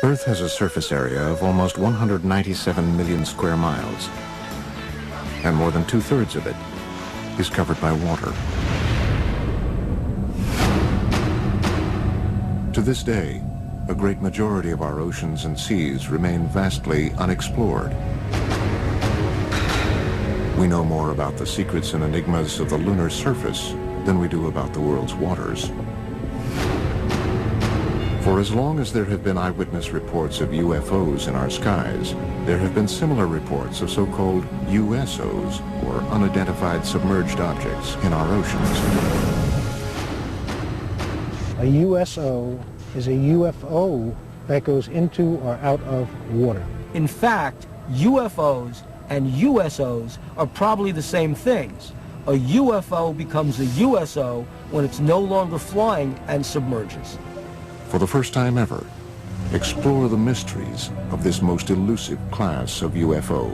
Earth has a surface area of almost 197 million square miles, and more than two-thirds of it is covered by water. To this day, a great majority of our oceans and seas remain vastly unexplored. We know more about the secrets and enigmas of the lunar surface than we do about the world's waters. For as long as there have been eyewitness reports of UFOs in our skies, there have been similar reports of so-called USOs, or unidentified submerged objects, in our oceans. A USO is a UFO that goes into or out of water. In fact, UFOs and USOs are probably the same things. A UFO becomes a USO when it's no longer flying and submerges. For the first time ever, explore the mysteries of this most elusive class of UFO.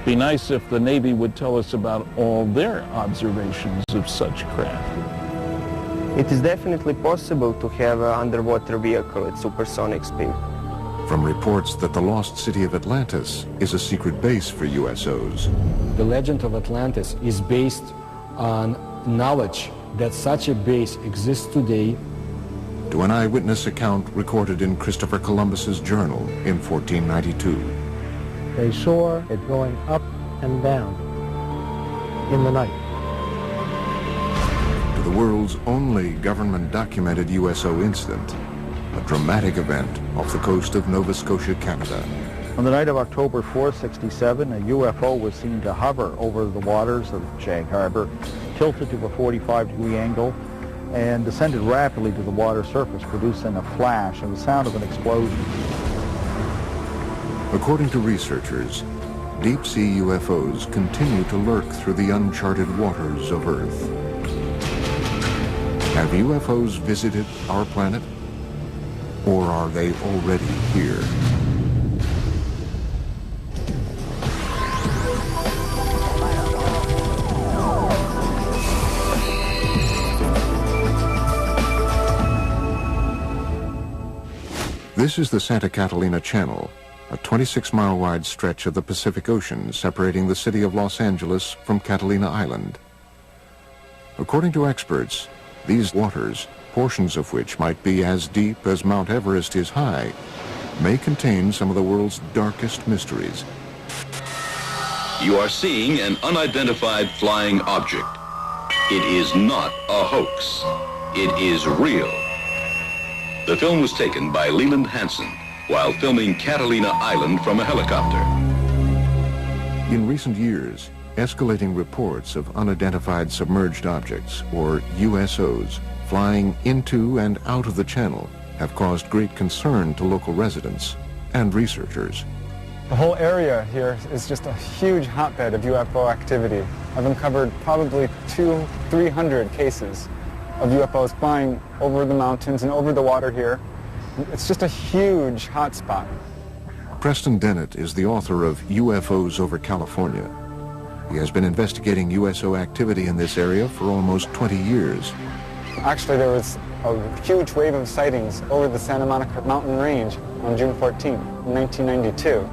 Be nice if the Navy would tell us about all their observations of such craft. It is definitely possible to have an underwater vehicle at supersonic speed. From reports that the lost city of Atlantis is a secret base for USOs. The legend of Atlantis is based on knowledge that such a base exists today. To an eyewitness account recorded in Christopher Columbus's journal in 1492. They saw it going up and down in the night. To the world's only government-documented USO incident, a dramatic event off the coast of Nova Scotia, Canada. On the night of October 4, 1967, a UFO was seen to hover over the waters of Sag Harbor, tilted to a 45-degree angle, and descended rapidly to the water surface, producing a flash and the sound of an explosion. According to researchers, deep-sea UFOs continue to lurk through the uncharted waters of Earth. Have UFOs visited our planet? Or are they already here? This is the Santa Catalina Channel, a 26-mile wide stretch of the Pacific Ocean separating the city of Los Angeles from Catalina Island. According to experts, these waters, portions of which might be as deep as Mount Everest is high, may contain some of the world's darkest mysteries. You are seeing an unidentified flying object. It is not a hoax. It is real. The film was taken by Leland Hansen while filming Catalina Island from a helicopter. In recent years, escalating reports of unidentified submerged objects, or USOs, flying into and out of the channel have caused great concern to local residents and researchers. The whole area here is just a huge hotbed of UFO activity. I've uncovered probably 200-300 cases of UFOs flying over the mountains and over the water here. It's just a huge hotspot. Preston Dennett is the author of UFOs over California. He has been investigating USO activity in this area for almost 20 years. Actually, there was a huge wave of sightings over the Santa Monica mountain range on June 14, 1992.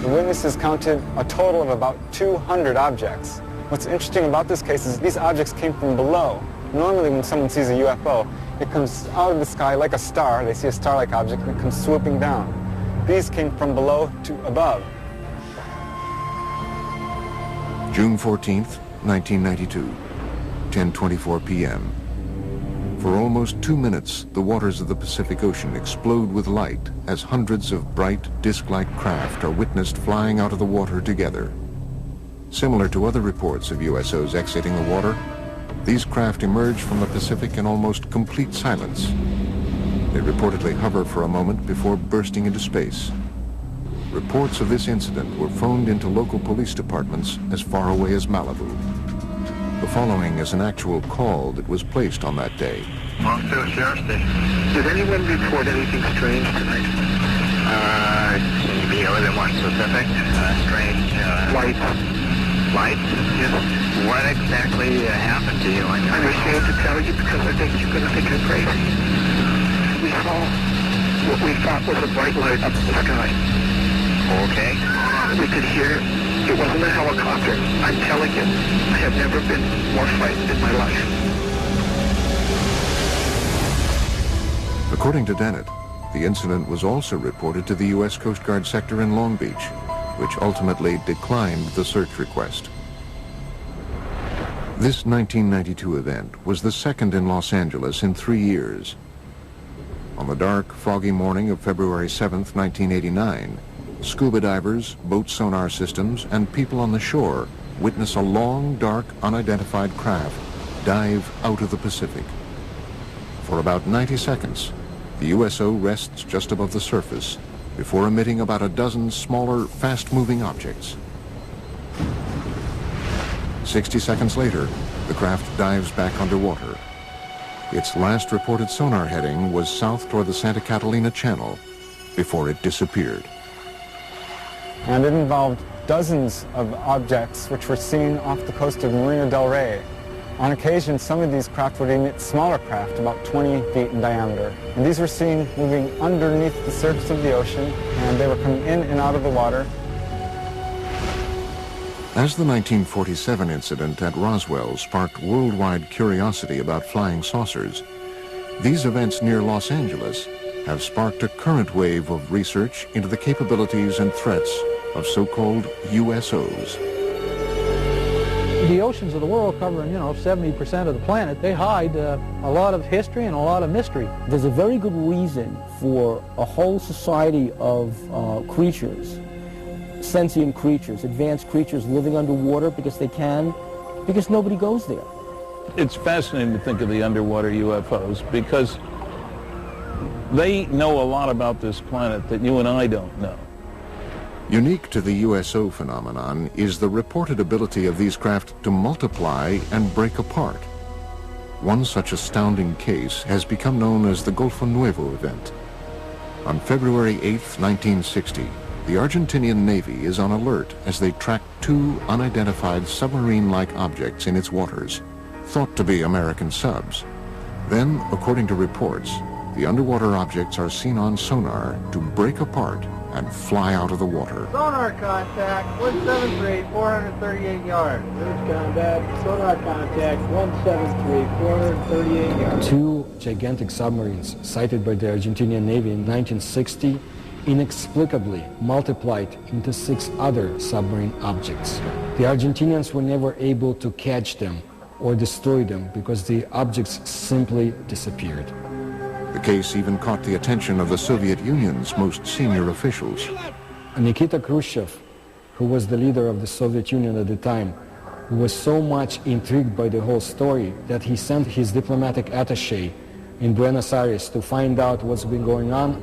The witnesses counted a total of about 200 objects. What's interesting about this case is these objects came from below. Normally when someone sees a UFO, it comes out of the sky like a star. They see a star-like object and it comes swooping down. These came from below to above. June 14th, 1992, 10:24 p.m. For almost 2 minutes, the waters of the Pacific Ocean explode with light as hundreds of bright, disc-like craft are witnessed flying out of the water together. Similar to other reports of USOs exiting the water, these craft emerge from the Pacific in almost complete silence. They reportedly hover for a moment before bursting into space. Reports of this incident were phoned into local police departments as far away as Malibu. The following is an actual call that was placed on that day. Monticello Sheriff's Station. Did anyone report anything strange tonight? Can you be more than one specific? Strange. Lights. Lights? Yes. What exactly happened to you? I'm ashamed to tell you because I think you're going to think I'm crazy. We saw what we thought was a bright light up in the sky. Okay. We could hear it. It wasn't a helicopter. I'm telling you, I have never been more frightened in my life. According to Dennett, the incident was also reported to the U.S. Coast Guard sector in Long Beach, which ultimately declined the search request. This 1992 event was the second in Los Angeles in 3 years. On the dark, foggy morning of February 7th, 1989, scuba divers, boat sonar systems, and people on the shore witness a long, dark, unidentified craft dive out of the Pacific. For about 90 seconds, the USO rests just above the surface before emitting about a dozen smaller, fast-moving objects. 60 seconds later, the craft dives back underwater. Its last reported sonar heading was south toward the Santa Catalina Channel before it disappeared. And it involved dozens of objects which were seen off the coast of Marina del Rey. On occasion, some of these craft would emit smaller craft, about 20 feet in diameter. And these were seen moving underneath the surface of the ocean, and they were coming in and out of the water. As the 1947 incident at Roswell sparked worldwide curiosity about flying saucers, these events near Los Angeles have sparked a current wave of research into the capabilities and threats of so-called USOs. The oceans of the world covering, 70% of the planet, they hide a lot of history and a lot of mystery. There's a very good reason for a whole society of creatures, sentient creatures, advanced creatures living underwater because they can, because nobody goes there. It's fascinating to think of the underwater UFOs because they know a lot about this planet that you and I don't know. Unique to the USO phenomenon is the reported ability of these craft to multiply and break apart. One such astounding case has become known as the Golfo Nuevo event. On February 8, 1960, the Argentinian Navy is on alert as they track two unidentified submarine-like objects in its waters, thought to be American subs. Then, according to reports, the underwater objects are seen on sonar to break apart and fly out of the water. Sonar contact, 173, 438 yards. There's contact, sonar contact, 173, 438 yards. Two gigantic submarines sighted by the Argentinian Navy in 1960 inexplicably multiplied into 6 other submarine objects. The Argentinians were never able to catch them or destroy them because the objects simply disappeared. The case even caught the attention of the Soviet Union's most senior officials. Nikita Khrushchev, who was the leader of the Soviet Union at the time, was so much intrigued by the whole story that he sent his diplomatic attaché in Buenos Aires to find out what's been going on.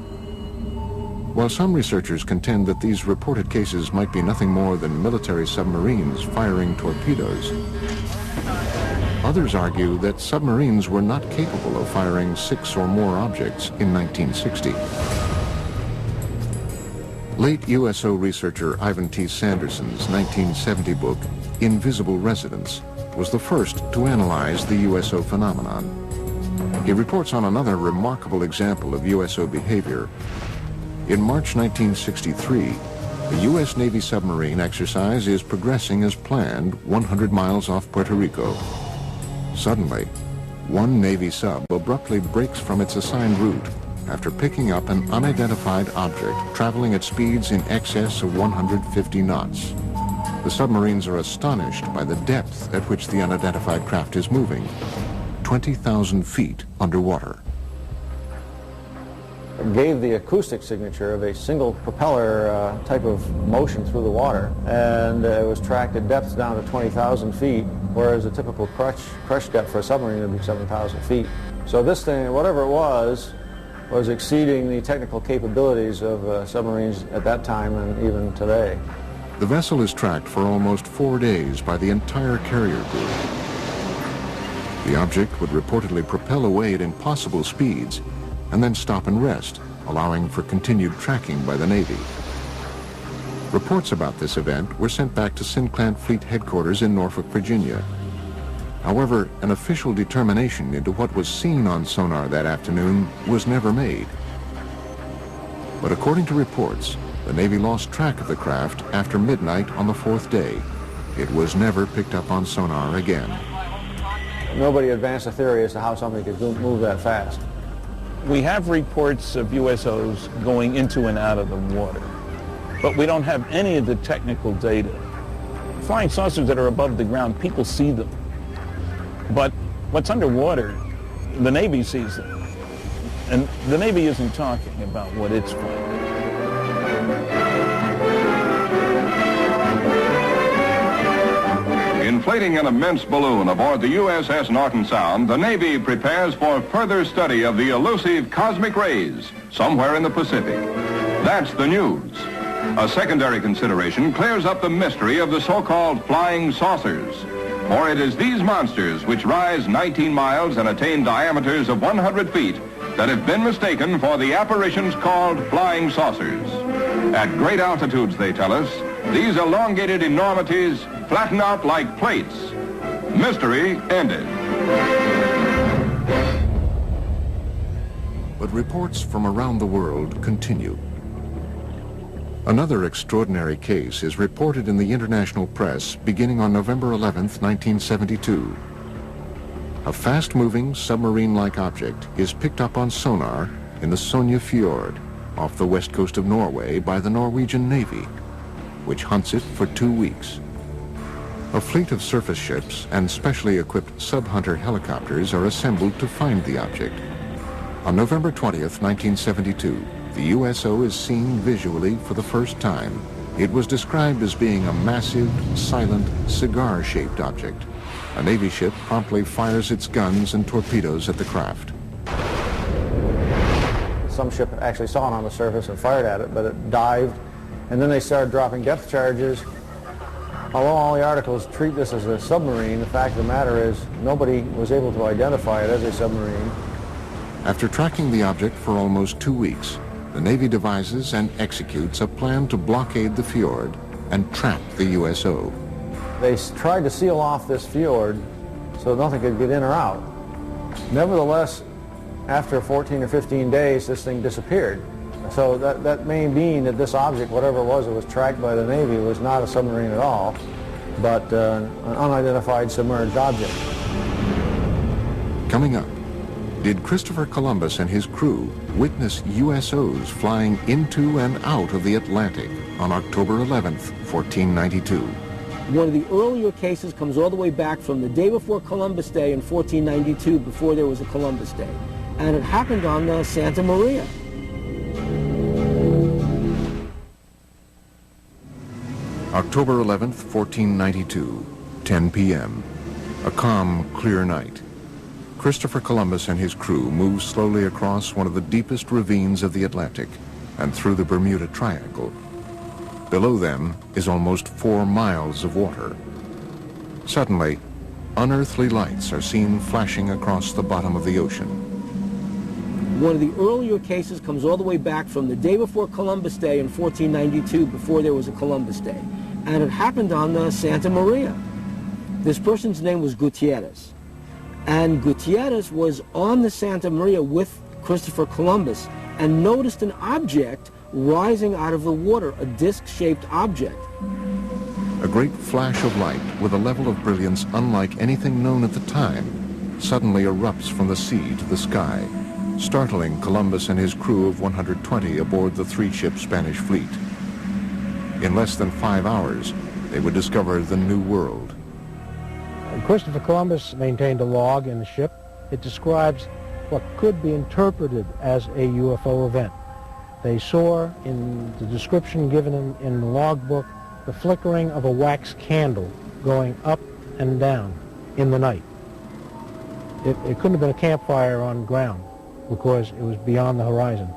While some researchers contend that these reported cases might be nothing more than military submarines firing torpedoes, others argue that submarines were not capable of firing 6 or more objects in 1960. Late USO researcher Ivan T. Sanderson's 1970 book, Invisible Residents, was the first to analyze the USO phenomenon. He reports on another remarkable example of USO behavior. In March 1963, the U.S. Navy submarine exercise is progressing as planned 100 miles off Puerto Rico. Suddenly, one Navy sub abruptly breaks from its assigned route after picking up an unidentified object traveling at speeds in excess of 150 knots. The submarines are astonished by the depth at which the unidentified craft is moving, 20,000 feet underwater. Gave the acoustic signature of a single propeller type of motion through the water, and it was tracked at depths down to 20,000 feet, whereas a typical crush depth for a submarine would be 7,000 feet. So this thing, whatever it was exceeding the technical capabilities of submarines at that time and even today. The vessel is tracked for almost 4 days by the entire carrier group. The object would reportedly propel away at impossible speeds and then stop and rest, allowing for continued tracking by the Navy. Reports about this event were sent back to Sinclair Fleet Headquarters in Norfolk, Virginia. However, an official determination into what was seen on sonar that afternoon was never made. But according to reports, the Navy lost track of the craft after midnight on the fourth day. It was never picked up on sonar again. Nobody advanced a theory as to how something could move that fast. We have reports of USOs going into and out of the water, but we don't have any of the technical data. Flying saucers that are above the ground, people see them. But what's underwater, the Navy sees them. And the Navy isn't talking about what it's finding. Inflating an immense balloon aboard the USS Norton Sound, the Navy prepares for further study of the elusive cosmic rays somewhere in the Pacific. That's the news. A secondary consideration clears up the mystery of the so-called flying saucers. For it is these monsters which rise 19 miles and attain diameters of 100 feet that have been mistaken for the apparitions called flying saucers. At great altitudes, they tell us, these elongated enormities flatten out like plates. Mystery ended. But reports from around the world continue. Another extraordinary case is reported in the international press beginning on November 11th, 1972. A fast-moving submarine-like object is picked up on sonar in the Sonja Fjord off the west coast of Norway by the Norwegian Navy, which hunts it for 2 weeks. A fleet of surface ships and specially equipped sub-hunter helicopters are assembled to find the object. On November 20th, 1972, the USO is seen visually for the first time. It was described as being a massive, silent, cigar-shaped object. A Navy ship promptly fires its guns and torpedoes at the craft. Some ship actually saw it on the surface and fired at it, but it dived, and then they started dropping depth charges. Although all the articles treat this as a submarine, the fact of the matter is nobody was able to identify it as a submarine. After tracking the object for almost 2 weeks, the Navy devises and executes a plan to blockade the fjord and trap the USO. They tried to seal off this fjord so nothing could get in or out. Nevertheless, after 14 or 15 days, this thing disappeared. So that may mean that this object, whatever it was tracked by the Navy, was not a submarine at all, but an unidentified submerged object. Coming up, did Christopher Columbus and his crew witness USOs flying into and out of the Atlantic on October 11th, 1492? One of the earlier cases comes all the way back from the day before Columbus Day in 1492, before there was a Columbus Day. And it happened on Santa Maria. October 11th, 1492, 10 p.m. A calm, clear night. Christopher Columbus and his crew move slowly across one of the deepest ravines of the Atlantic and through the Bermuda Triangle. Below them is almost 4 miles of water. Suddenly, unearthly lights are seen flashing across the bottom of the ocean. One of the earlier cases comes all the way back from the day before Columbus Day in 1492, before there was a Columbus Day. And it happened on Santa Maria. This person's name was Gutierrez. And Gutierrez was on the Santa Maria with Christopher Columbus and noticed an object rising out of the water, a disc-shaped object. A great flash of light with a level of brilliance unlike anything known at the time suddenly erupts from the sea to the sky, startling Columbus and his crew of 120 aboard the 3-ship Spanish fleet. In less than 5 hours, they would discover the New World. Christopher Columbus maintained a log in the ship. It describes what could be interpreted as a UFO event. They saw, in the description given in the logbook, the flickering of a wax candle going up and down in the night. It couldn't have been a campfire on ground because it was beyond the horizon.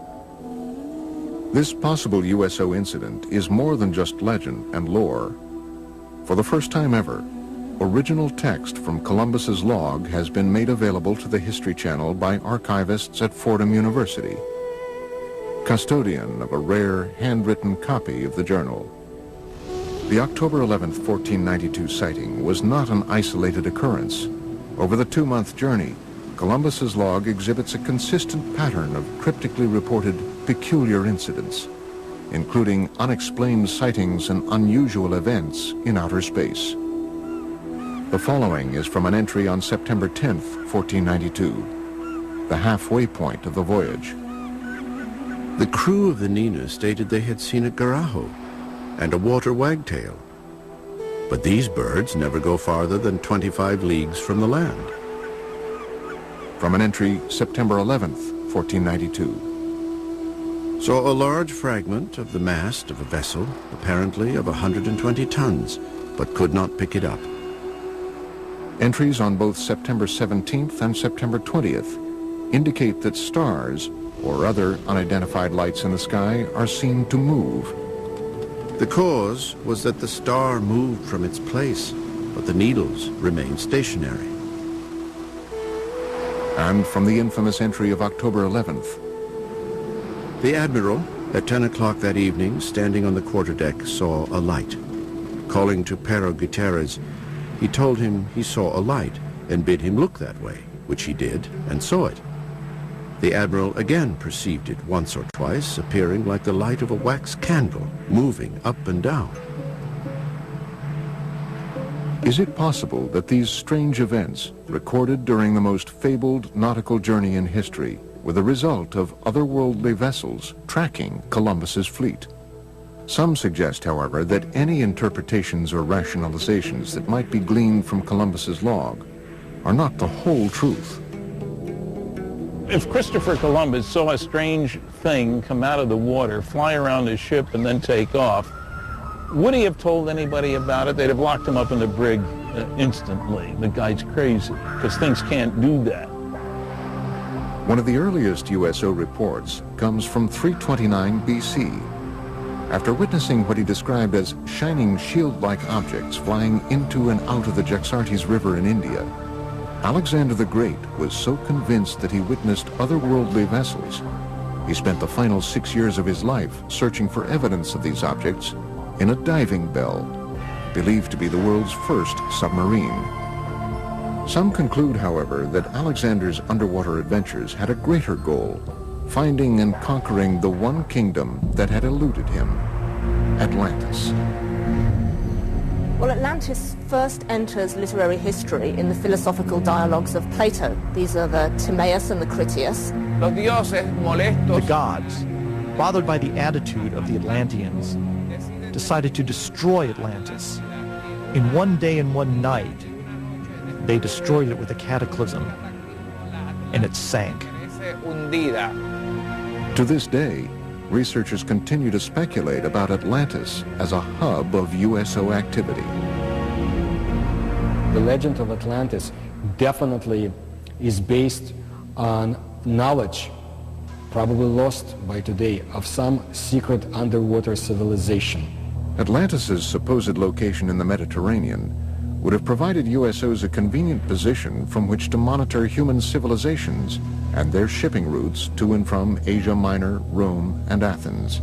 This possible USO incident is more than just legend and lore. For the first time ever, original text from Columbus's log has been made available to the History Channel by archivists at Fordham University, custodian of a rare handwritten copy of the journal. The October 11th, 1492 sighting was not an isolated occurrence. Over the 2-month journey, Columbus's log exhibits a consistent pattern of cryptically reported peculiar incidents, including unexplained sightings and unusual events in outer space. The following is from an entry on September 10th, 1492, the halfway point of the voyage. The crew of the Nina stated they had seen a garajo and a water wagtail, but these birds never go farther than 25 leagues from the land. From an entry September 11th, 1492. Saw a large fragment of the mast of a vessel, apparently of 120 tons, but could not pick it up. Entries on both September 17th and September 20th indicate that stars or other unidentified lights in the sky are seen to move. The cause was that the star moved from its place, but the needles remained stationary. And from the infamous entry of October 11th. The Admiral, at 10 o'clock that evening, standing on the quarterdeck, saw a light. Calling to Pero Gutierrez, he told him he saw a light and bid him look that way, which he did and saw it. The Admiral again perceived it once or twice, appearing like the light of a wax candle, moving up and down. Is it possible that these strange events, recorded during the most fabled nautical journey in history, were the result of otherworldly vessels tracking Columbus's fleet? Some suggest, however, that any interpretations or rationalizations that might be gleaned from Columbus's log are not the whole truth. If Christopher Columbus saw a strange thing come out of the water, fly around his ship, and then take off, would he have told anybody about it? They'd have locked him up in the brig instantly. The guy's crazy, because things can't do that. One of the earliest USO reports comes from 329 BC. After witnessing what he described as shining shield-like objects flying into and out of the Jaxartes River in India, Alexander the Great was so convinced that he witnessed otherworldly vessels, he spent the final 6 years of his life searching for evidence of these objects in a diving bell, believed to be the world's first submarine. Some conclude, however, that Alexander's underwater adventures had a greater goal, finding and conquering the one kingdom that had eluded him, Atlantis. Well, Atlantis first enters literary history in the philosophical dialogues of Plato. These are the Timaeus and the Critias. The gods, bothered by the attitude of the Atlanteans, decided to destroy Atlantis. In one day and one night, they destroyed it with a cataclysm, and it sank. To this day, researchers continue to speculate about Atlantis as a hub of USO activity. The legend of Atlantis definitely is based on knowledge, probably lost by today, of some secret underwater civilization. Atlantis's supposed location in the Mediterranean would have provided USOs a convenient position from which to monitor human civilizations and their shipping routes to and from Asia Minor, Rome, and Athens.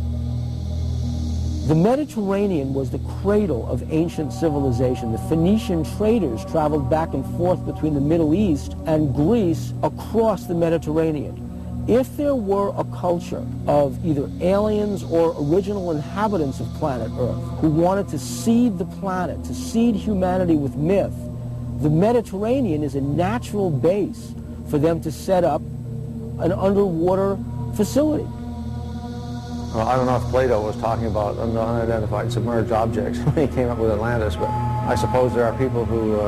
The Mediterranean was the cradle of ancient civilization. The Phoenician traders traveled back and forth between the Middle East and Greece across the Mediterranean. If there were a culture of either aliens or original inhabitants of planet Earth who wanted to seed the planet, to seed humanity with myth, the Mediterranean is a natural base for them to set up an underwater facility. Well, I don't know if Plato was talking about unidentified submerged objects when he came up with Atlantis, but I suppose there are people who,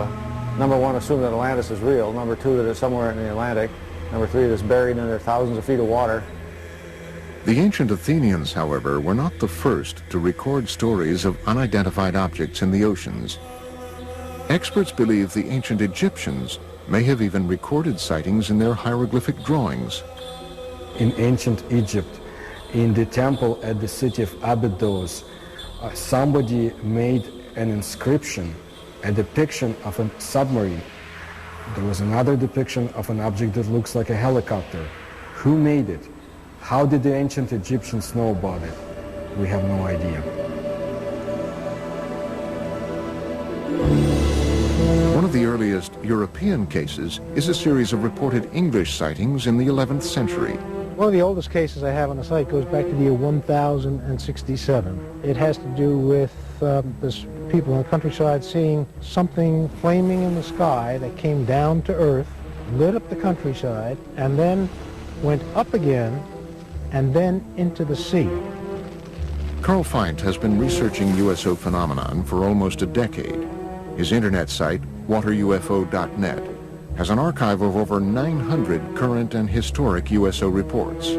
number one, assume that Atlantis is real, number two, that it's somewhere in the Atlantic, number three, that it's buried under thousands of feet of water. The ancient Athenians, however, were not the first to record stories of unidentified objects in the oceans. Experts believe the ancient Egyptians may have even recorded sightings in their hieroglyphic drawings. In ancient Egypt, in the temple at the city of Abydos, somebody made an inscription, a depiction of a submarine. There was another depiction of an object that looks like a helicopter. Who made it? How did the ancient Egyptians know about it? We have no idea. One of of the earliest European cases is a series of reported English sightings in the 11th century. One of the oldest cases I have on the site goes back to the year 1067. It has to do with this people in the countryside seeing something flaming in the sky that came down to earth, lit up the countryside, and then went up again, and then into the sea. Carl Feint has been researching USO phenomenon for almost a decade. His internet site, waterufo.net, has an archive of over 900 current and historic USO reports.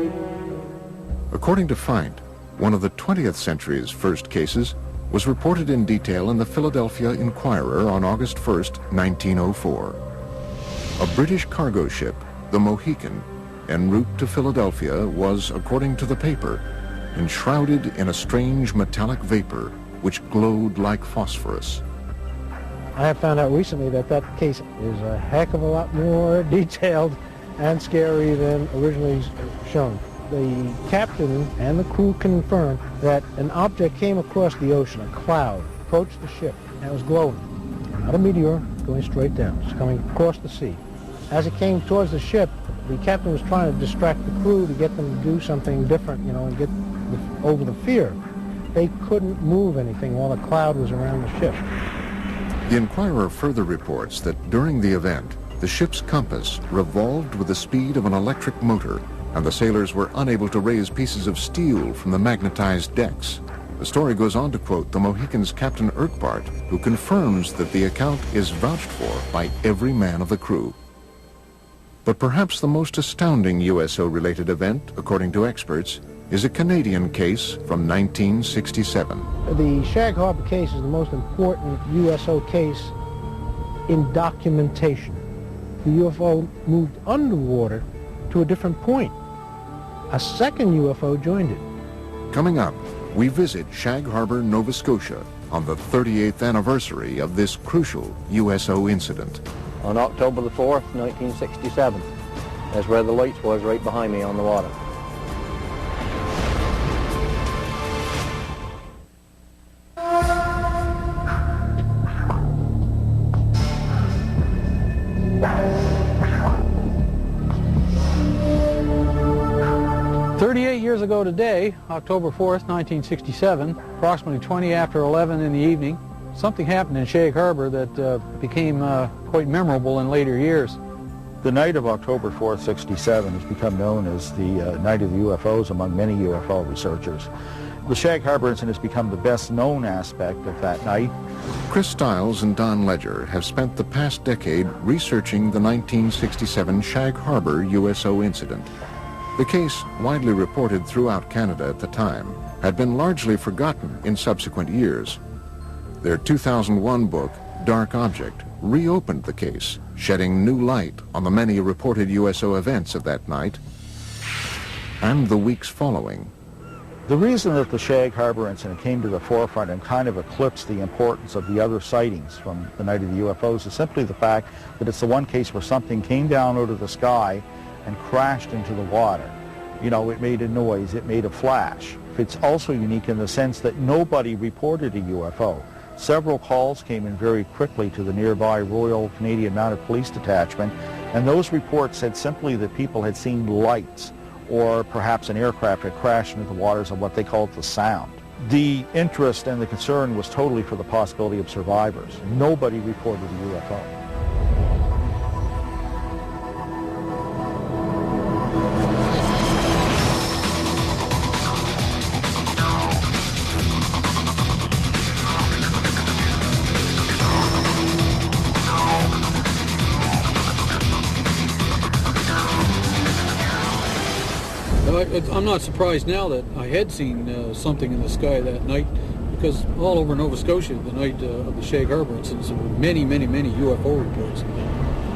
According to Feint, one of the 20th century's first cases was reported in detail in the Philadelphia Inquirer on August 1st, 1904. A British cargo ship, the Mohican, en route to Philadelphia was, according to the paper, enshrouded in a strange metallic vapor which glowed like phosphorus. I have found out recently that that case is a heck of a lot more detailed and scary than originally shown. The captain and the crew confirmed that an object came across the ocean, a cloud, approached the ship, and it was glowing. Not a meteor, going straight down. It's coming across the sea. As it came towards the ship, the captain was trying to distract the crew to get them to do something different, and get over the fear. They couldn't move anything while the cloud was around the ship. The Inquirer further reports that during the event, the ship's compass revolved with the speed of an electric motor, and the sailors were unable to raise pieces of steel from the magnetized decks. The story goes on to quote the Mohican's Captain Urquhart, who confirms that the account is vouched for by every man of the crew. But perhaps the most astounding USO-related event, according to experts, is a Canadian case from 1967. The Shag Harbor case is the most important USO case in documentation. The UFO moved underwater to a different point. A second UFO joined it. Coming up, we visit Shag Harbor, Nova Scotia on the 38th anniversary of this crucial USO incident. On October the 4th, 1967. That's where the lights was, right behind me on the water. Years ago today, October 4th, 1967, approximately 20 after 11 in the evening, something happened in Shag Harbor that became quite memorable in later years. The night of October 4th, 67 has become known as the Night of the UFOs among many UFO researchers. The Shag Harbor incident has become the best known aspect of that night. Chris Stiles and Don Ledger have spent the past decade researching the 1967 Shag Harbor USO incident. The case, widely reported throughout Canada at the time, had been largely forgotten in subsequent years. Their 2001 book, Dark Object, reopened the case, shedding new light on the many reported USO events of that night and the weeks following. The reason that the Shag Harbor incident came to the forefront and kind of eclipsed the importance of the other sightings from the Night of the UFOs is simply the fact that it's the one case where something came down out of the sky and crashed into the water. It made a noise, it made a flash. It's also unique in the sense that nobody reported a UFO. Several calls came in very quickly to the nearby Royal Canadian Mounted Police Detachment, and those reports said simply that people had seen lights, or perhaps an aircraft had crashed into the waters of what they called the Sound. The interest and the concern was totally for the possibility of survivors. Nobody reported a UFO. I'm not surprised now that I had seen something in the sky that night, because all over Nova Scotia, the night of the Shag Harbor incident, there were many UFO reports.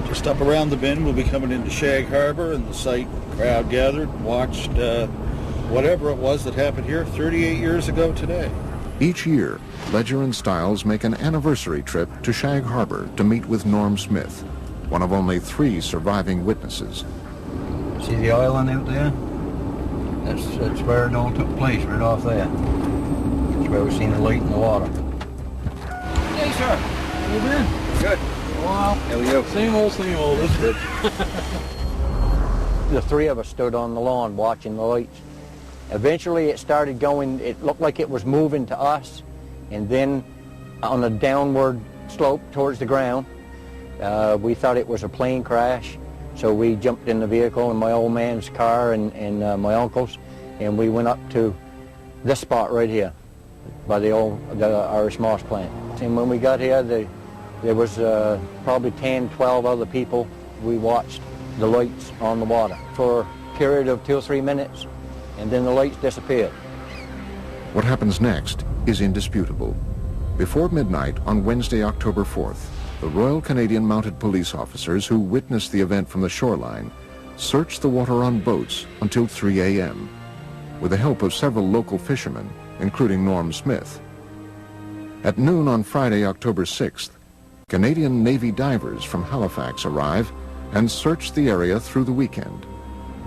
Just up around the bend, we'll be coming into Shag Harbor, and the site crowd gathered and watched whatever it was that happened here 38 years ago today. Each year, Ledger and Stiles make an anniversary trip to Shag Harbor to meet with Norm Smith, one of only 3 surviving witnesses. See the island out there? That's where it all took place, right off there. That's where we seen the light in the water. Hey, sir. You been? Good. Well, there we go. Same old, that's good. The three of us stood on the lawn watching the lights. Eventually it started going, it looked like it was moving to us, and then on a downward slope towards the ground. We thought it was a plane crash, so we jumped in the vehicle in my old man's car and my uncle's, and we went up to this spot right here by the Irish Moss plant. And when we got here, there was probably 10, 12 other people. We watched the lights on the water for a period of 2 or 3 minutes, and then the lights disappeared. What happens next is indisputable. Before midnight on Wednesday, October 4th, the Royal Canadian Mounted Police officers who witnessed the event from the shoreline searched the water on boats until 3 a.m. with the help of several local fishermen, including Norm Smith. At noon on Friday, October 6th, Canadian Navy divers from Halifax arrive and search the area through the weekend.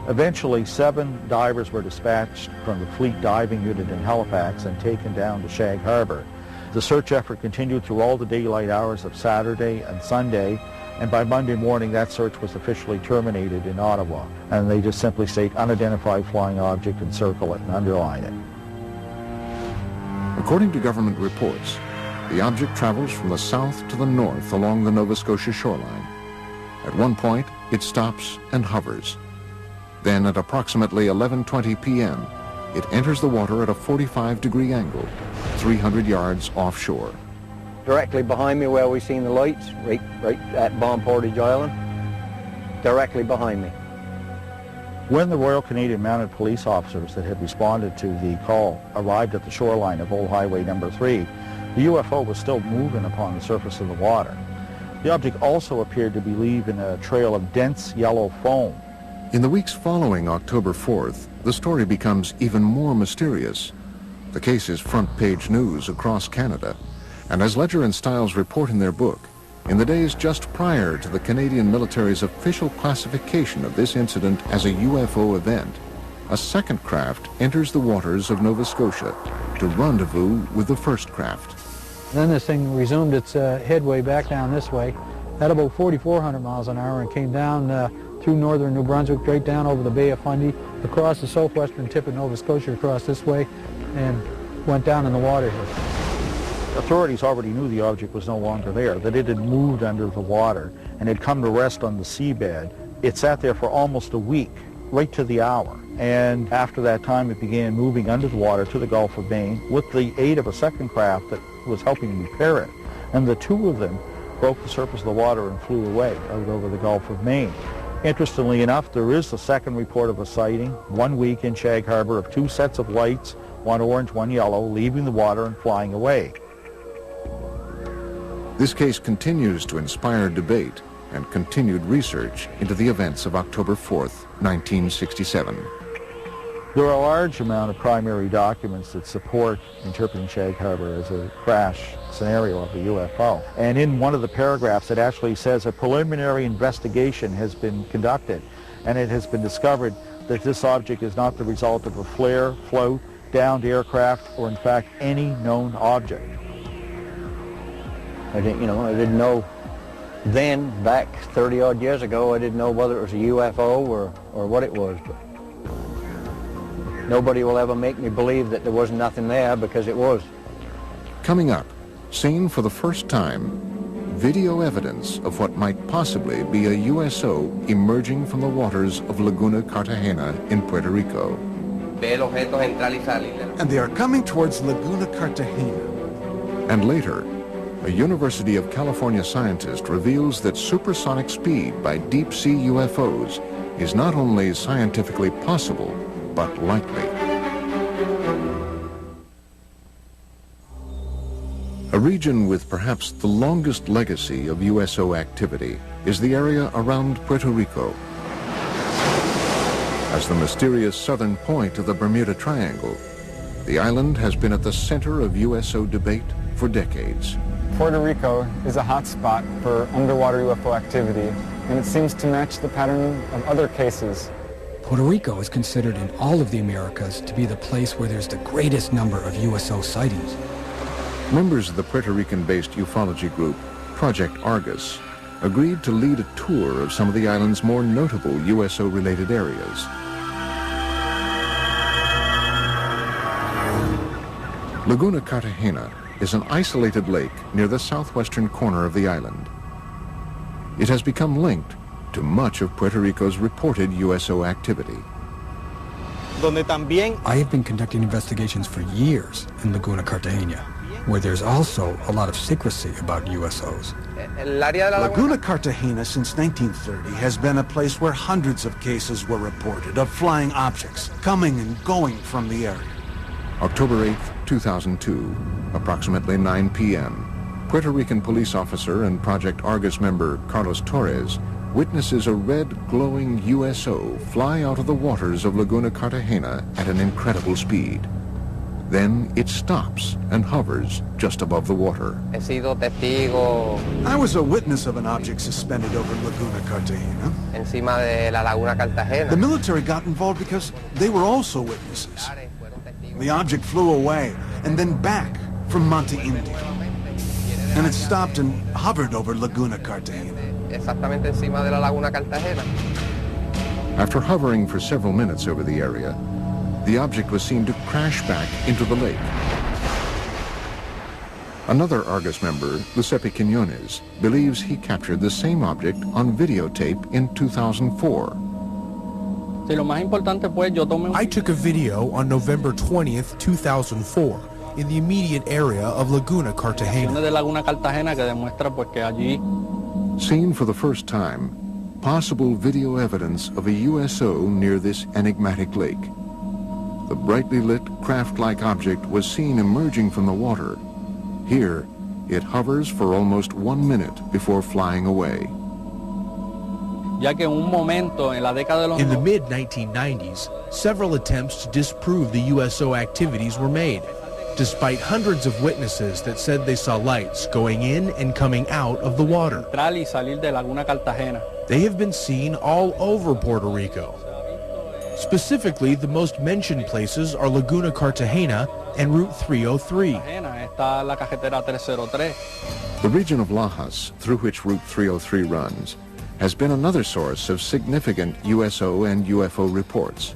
Eventually, 7 divers were dispatched from the Fleet Diving Unit in Halifax and taken down to Shag Harbour. The search effort continued through all the daylight hours of Saturday and Sunday, and by Monday morning that search was officially terminated in Ottawa. And they just simply state unidentified flying object and circle it and underline it. According to government reports, the object travels from the south to the north along the Nova Scotia shoreline. At one point, it stops and hovers. Then at approximately 11:20 p.m., it enters the water at a 45-degree angle, 300 yards offshore. Directly behind me where we seen the lights, right at Bomb Portage Island, directly behind me. When the Royal Canadian Mounted Police officers that had responded to the call arrived at the shoreline of Old Highway number 3, the UFO was still moving upon the surface of the water. The object also appeared to be leaving a trail of dense yellow foam. In the weeks following October 4th, the story becomes even more mysterious. The case is front-page news across Canada, and as Ledger and Stiles report in their book, in the days just prior to the Canadian military's official classification of this incident as a UFO event, a second craft enters the waters of Nova Scotia to rendezvous with the first craft. Then this thing resumed its headway back down this way at about 4,400 miles an hour and came down through northern New Brunswick, right down over the Bay of Fundy, across the southwestern tip of Nova Scotia, across this way, and went down in the water here. Authorities already knew the object was no longer there, that it had moved under the water and had come to rest on the seabed. It sat there for almost a week, right to the hour. And after that time, it began moving under the water to the Gulf of Maine with the aid of a second craft that was helping repair it. And the two of them broke the surface of the water and flew away out over the Gulf of Maine. Interestingly enough, there is a second report of a sighting 1 week in Shag Harbour of 2 sets of lights, one orange, one yellow, leaving the water and flying away. This case continues to inspire debate and continued research into the events of October 4th, 1967. There are a large amount of primary documents that support interpreting Shag Harbour as a crash scenario of a UFO. And in one of the paragraphs it actually says a preliminary investigation has been conducted and it has been discovered that this object is not the result of a flare, float, downed aircraft, or in fact any known object. I didn't know then, back 30-odd years ago, I didn't know whether it was a UFO or what it was. But nobody will ever make me believe that there was nothing there, because it was. Coming up, seen for the first time, video evidence of what might possibly be a USO emerging from the waters of Laguna Cartagena in Puerto Rico. And they are coming towards Laguna Cartagena. And later, a University of California scientist reveals that supersonic speed by deep-sea UFOs is not only scientifically possible, but likely. A region with perhaps the longest legacy of USO activity is the area around Puerto Rico. As the mysterious southern point of the Bermuda Triangle, the island has been at the center of USO debate for decades. Puerto Rico is a hot spot for underwater UFO activity, and it seems to match the pattern of other cases. Puerto Rico is considered in all of the Americas to be the place where there's the greatest number of USO sightings. Members of the Puerto Rican-based ufology group, Project Argus, agreed to lead a tour of some of the island's more notable USO-related areas. Laguna Cartagena is an isolated lake near the southwestern corner of the island. It has become linked to much of Puerto Rico's reported USO activity. I have been conducting investigations for years in Laguna Cartagena, where there's also a lot of secrecy about USOs. Laguna Cartagena since 1930 has been a place where hundreds of cases were reported of flying objects coming and going from the area. October 8, 2002, approximately 9 p.m., Puerto Rican police officer and Project Argus member Carlos Torres witnesses a red glowing USO fly out of the waters of Laguna Cartagena at an incredible speed. Then it stops and hovers just above the water. I was a witness of an object suspended over Laguna Cartagena. The military got involved because they were also witnesses. The object flew away and then back from Monte Indio. And it stopped and hovered over Laguna Cartagena. After hovering for several minutes over the area, the object was seen to crash back into the lake. Another Argus member, Giuseppe Quiñones, believes he captured the same object on videotape in 2004. I took a video on November 20th, 2004, in the immediate area of Laguna Cartagena. Seen for the first time, possible video evidence of a USO near this enigmatic lake. The brightly lit craft-like object was seen emerging from the water. Here, it hovers for almost 1 minute before flying away. In the mid-1990s, several attempts to disprove the USO activities were made, despite hundreds of witnesses that said they saw lights going in and coming out of the water. They have been seen all over Puerto Rico. Specifically, the most mentioned places are Laguna Cartagena and Route 303. The region of Lajas, through which Route 303 runs, has been another source of significant USO and UFO reports,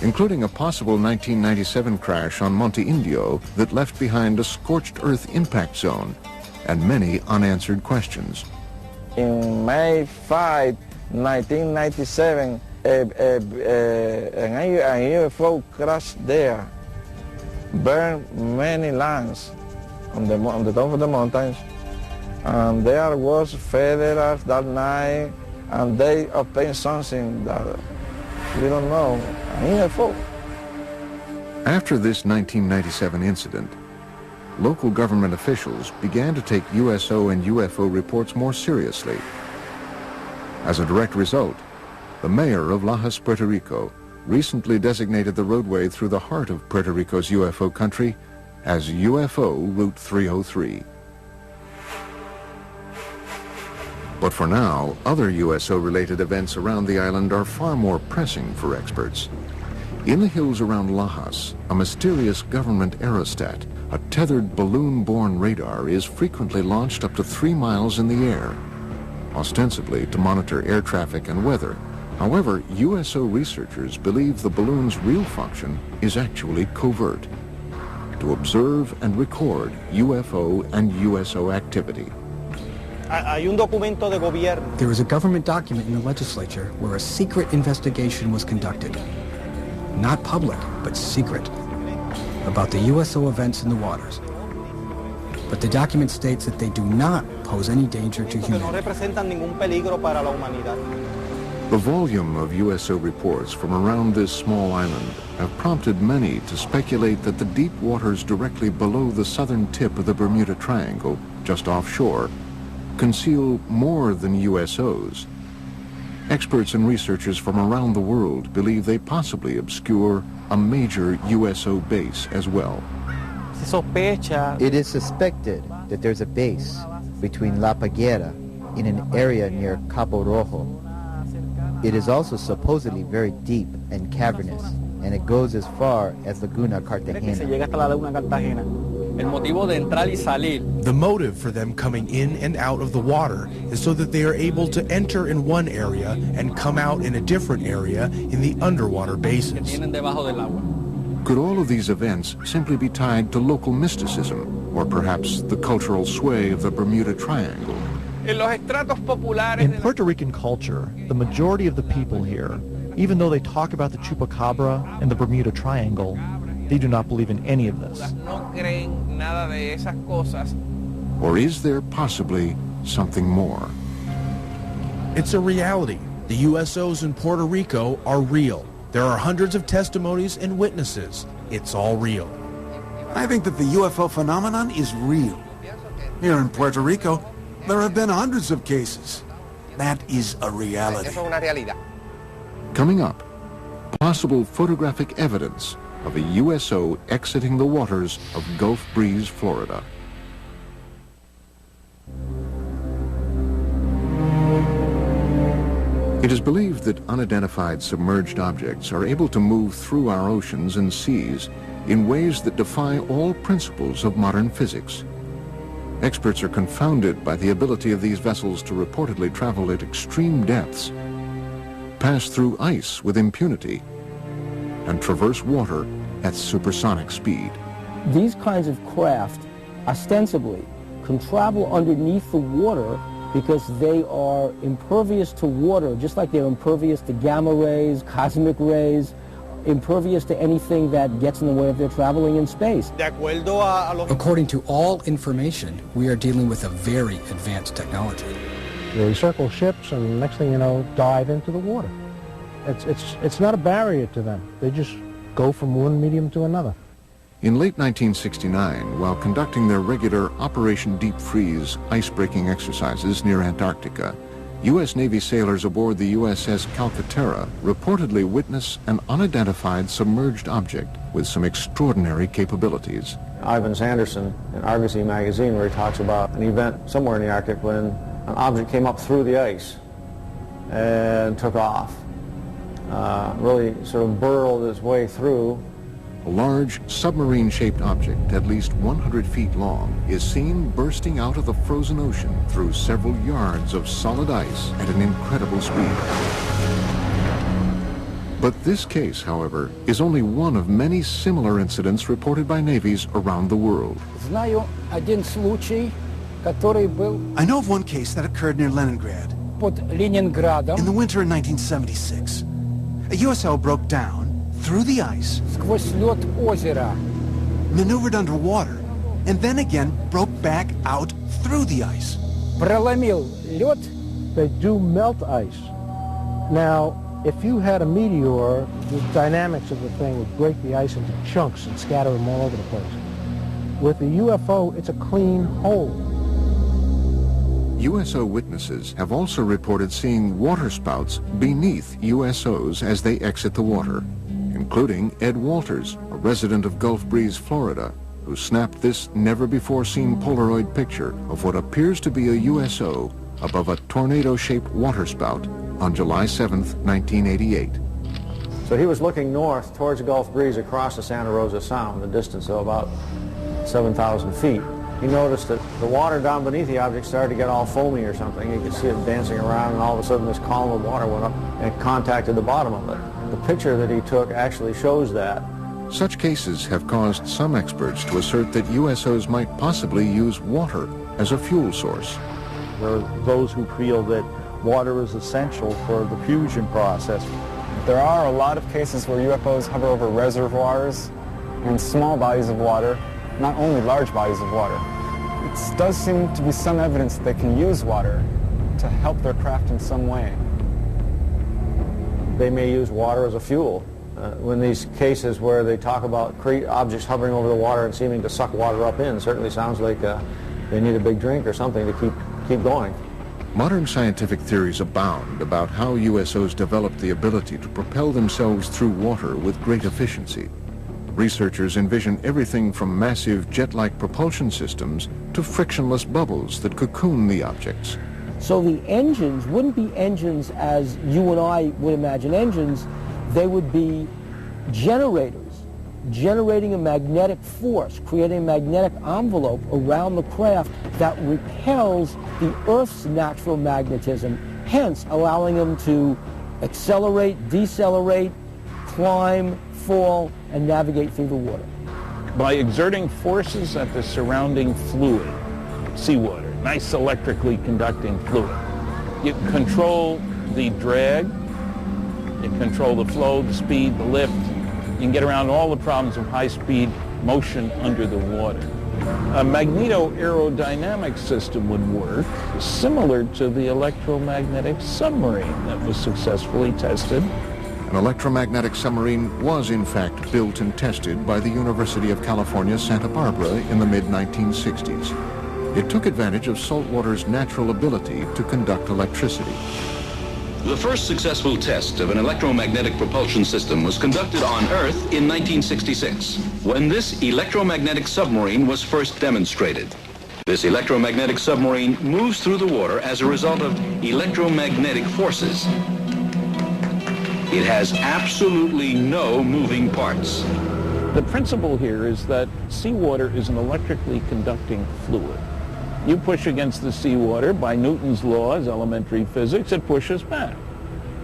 including a possible 1997 crash on Monte Indio that left behind a scorched earth impact zone and many unanswered questions. In May 5, 1997, a UFO crashed there, burned many lands on the top of the mountains, and there was federals that night, and they obtained something that we don't know, a UFO. After this 1997 incident, local government officials began to take USO and UFO reports more seriously. As a direct result, the mayor of Lajas, Puerto Rico, recently designated the roadway through the heart of Puerto Rico's UFO country as UFO Route 303. But for now, other USO-related events around the island are far more pressing for experts. In the hills around Lajas, a mysterious government aerostat, a tethered balloon-borne radar, is frequently launched up to 3 miles in the air, ostensibly to monitor air traffic and weather. However, USO researchers believe the balloon's real function is actually covert, to observe and record UFO and USO activity. There was a government document in the legislature where a secret investigation was conducted. Not public, but secret, about the USO events in the waters. But the document states that they do not pose any danger to humanity. The volume of USO reports from around this small island have prompted many to speculate that the deep waters directly below the southern tip of the Bermuda Triangle, just offshore, conceal more than USOs. Experts and researchers from around the world believe they possibly obscure a major USO base as well. It is suspected that there's a base between La Paguera in an area near Cabo Rojo. It is also supposedly very deep and cavernous, and it goes as far as Laguna Cartagena. The motive for them coming in and out of the water is so that they are able to enter in one area and come out in a different area in the underwater basins. Could all of these events simply be tied to local mysticism, or perhaps the cultural sway of the Bermuda Triangle? In Puerto Rican culture, the majority of the people here, even though they talk about the Chupacabra and the Bermuda Triangle, they do not believe in any of this. Or is there possibly something more? It's a reality. The USOs in Puerto Rico are real. There are hundreds of testimonies and witnesses. It's all real. I think that the UFO phenomenon is real. Here in Puerto Rico, there have been hundreds of cases. That is a reality. Coming up, possible photographic evidence of a USO exiting the waters of Gulf Breeze, Florida. It is believed that unidentified submerged objects are able to move through our oceans and seas in ways that defy all principles of modern physics. Experts are confounded by the ability of these vessels to reportedly travel at extreme depths, pass through ice with impunity, and traverse water at supersonic speed. These kinds of craft, ostensibly, can travel underneath the water because they are impervious to water, just like they're impervious to gamma rays, cosmic rays, impervious to anything that gets in the way of their traveling in space. According to all information, we are dealing with a very advanced technology. They circle ships and next thing you know, dive into the water. It's not a barrier to them. They just go from one medium to another. In late 1969, while conducting their regular Operation Deep Freeze ice-breaking exercises near Antarctica, U.S. Navy sailors aboard the USS Calcaterra reportedly witness an unidentified submerged object with some extraordinary capabilities. Ivan Sanderson in Argosy magazine, where he talks about an event somewhere in the Arctic when an object came up through the ice and took off. Really sort of burrowed its way through. A large submarine-shaped object at least 100 feet long is seen bursting out of the frozen ocean through several yards of solid ice at an incredible speed. But this case, however, is only one of many similar incidents reported by navies around the world. I know of one case that occurred near Leningrad. In the winter of 1976. A USO broke down through the ice, maneuvered underwater, and then again broke back out through the ice. They do melt ice. Now, if you had a meteor, the dynamics of the thing would break the ice into chunks and scatter them all over the place. With the UFO, it's a clean hole. USO witnesses have also reported seeing waterspouts beneath USOs as they exit the water, including Ed Walters, a resident of Gulf Breeze, Florida, who snapped this never-before-seen Polaroid picture of what appears to be a USO above a tornado-shaped waterspout on July 7th, 1988. So he was looking north towards Gulf Breeze across the Santa Rosa Sound, a distance of about 7,000 feet. He noticed that the water down beneath the object started to get all foamy or something. You could see it dancing around, and all of a sudden this column of water went up and contacted the bottom of it. The picture that he took actually shows that. Such cases have caused some experts to assert that USOs might possibly use water as a fuel source. There are those who feel that water is essential for the fusion process. There are a lot of cases where UFOs hover over reservoirs and small bodies of water, not only large bodies of water. It does seem to be some evidence that they can use water to help their craft in some way. They may use water as a fuel. When these cases where they talk about objects hovering over the water and seeming to suck water up in, certainly sounds like they need a big drink or something to keep going. Modern scientific theories abound about how USOs developed the ability to propel themselves through water with great efficiency. Researchers envision everything from massive jet-like propulsion systems to frictionless bubbles that cocoon the objects. So the engines wouldn't be engines as you and I would imagine engines. They would be generators generating a magnetic force, creating a magnetic envelope around the craft that repels the Earth's natural magnetism, hence allowing them to accelerate, decelerate, climb, fall, and navigate through the water. By exerting forces at the surrounding fluid, seawater, nice electrically conducting fluid, you control the drag, you control the flow, the speed, the lift. You can get around all the problems of high-speed motion under the water. A magneto-aerodynamic system would work similar to the electromagnetic submarine that was successfully tested. An electromagnetic submarine was in fact built and tested by the University of California, Santa Barbara in the mid-1960s. It took advantage of saltwater's natural ability to conduct electricity. The first successful test of an electromagnetic propulsion system was conducted on Earth in 1966, when this electromagnetic submarine was first demonstrated. This electromagnetic submarine moves through the water as a result of electromagnetic forces. It has absolutely no moving parts. The principle here is that seawater is an electrically conducting fluid. You push against the seawater by Newton's laws, elementary physics, it pushes back,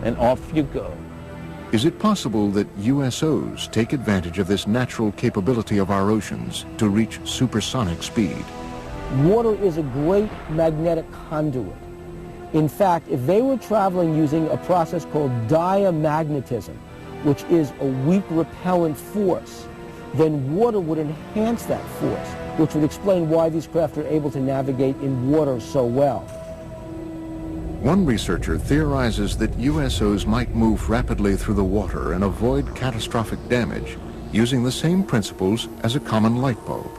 and off you go. Is it possible that USOs take advantage of this natural capability of our oceans to reach supersonic speed? Water is a great magnetic conduit. In fact, if they were traveling using a process called diamagnetism, which is a weak repellent force, then water would enhance that force, which would explain why these craft are able to navigate in water so well. One researcher theorizes that USOs might move rapidly through the water and avoid catastrophic damage using the same principles as a common light bulb.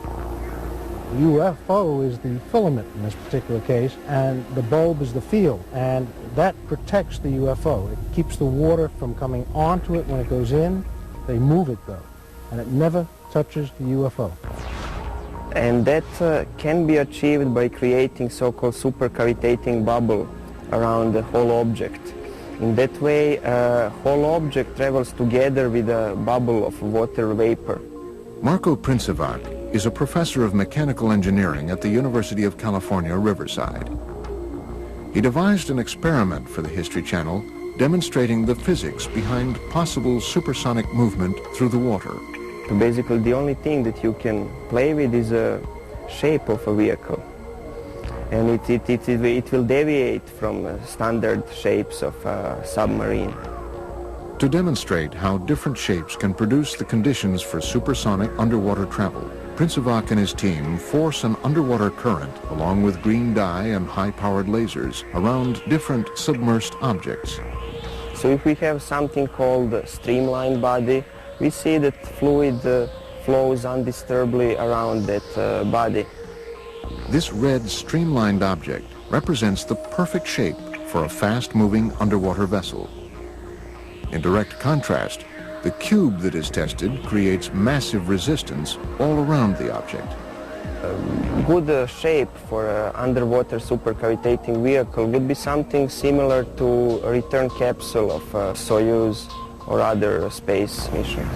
UFO is the filament in this particular case, and the bulb is the field, and that protects the UFO. It keeps the water from coming onto it when it goes in. They move it though, and it never touches the UFO. And that can be achieved by creating so-called supercavitating bubble around the whole object. In that way, whole object travels together with a bubble of water vapor. Marco Princivac is a professor of mechanical engineering at the University of California, Riverside. He devised an experiment for the History Channel demonstrating the physics behind possible supersonic movement through the water. Basically, the only thing that you can play with is a shape of a vehicle. And it will deviate from standard shapes of a submarine. To demonstrate how different shapes can produce the conditions for supersonic underwater travel, Princivac and his team force an underwater current along with green dye and high-powered lasers around different submersed objects. So if we have something called a streamlined body, we see that fluid flows undisturbedly around that body. This red streamlined object represents the perfect shape for a fast-moving underwater vessel. In direct contrast, the cube that is tested creates massive resistance all around the object. A good shape for an underwater supercavitating vehicle would be something similar to a return capsule of Soyuz or other space missions.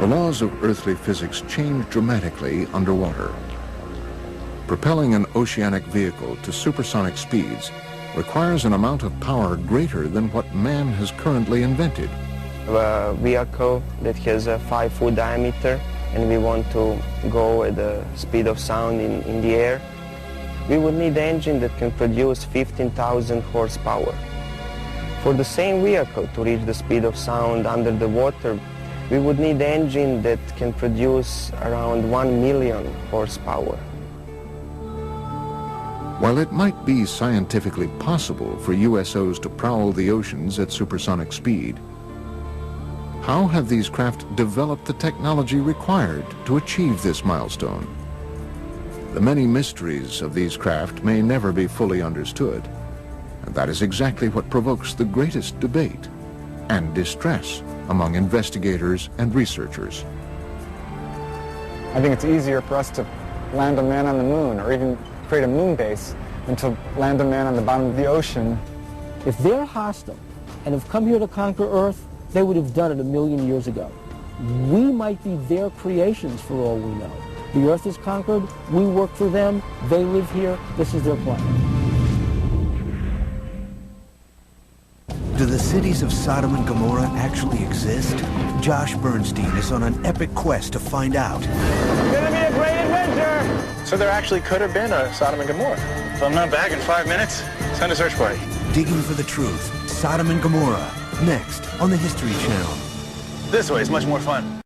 The laws of earthly physics change dramatically underwater. Propelling an oceanic vehicle to supersonic speeds requires an amount of power greater than what man has currently invented. A vehicle that has a 5-foot diameter and we want to go at the speed of sound in the air, we would need an engine that can produce 15,000 horsepower. For the same vehicle to reach the speed of sound under the water, we would need an engine that can produce around 1 million horsepower. While it might be scientifically possible for USOs to prowl the oceans at supersonic speed, how have these craft developed the technology required to achieve this milestone? The many mysteries of these craft may never be fully understood, and that is exactly what provokes the greatest debate and distress among investigators and researchers. I think it's easier for us to land a man on the moon or even create a moon base than to land a man on the bottom of the ocean. If they're hostile and have come here to conquer Earth, they would have done it 1 million years ago. We might be their creations for all we know. The earth is conquered, we work for them, they live here, this is their planet. Do the cities of Sodom and Gomorrah actually exist? Josh Bernstein is on an epic quest to find out. It's gonna be a great adventure! So there actually could have been a Sodom and Gomorrah. If I'm not back in 5 minutes, send a search party. Digging for the truth. Sodom and Gomorrah. Next on the History Channel. This way is much more fun.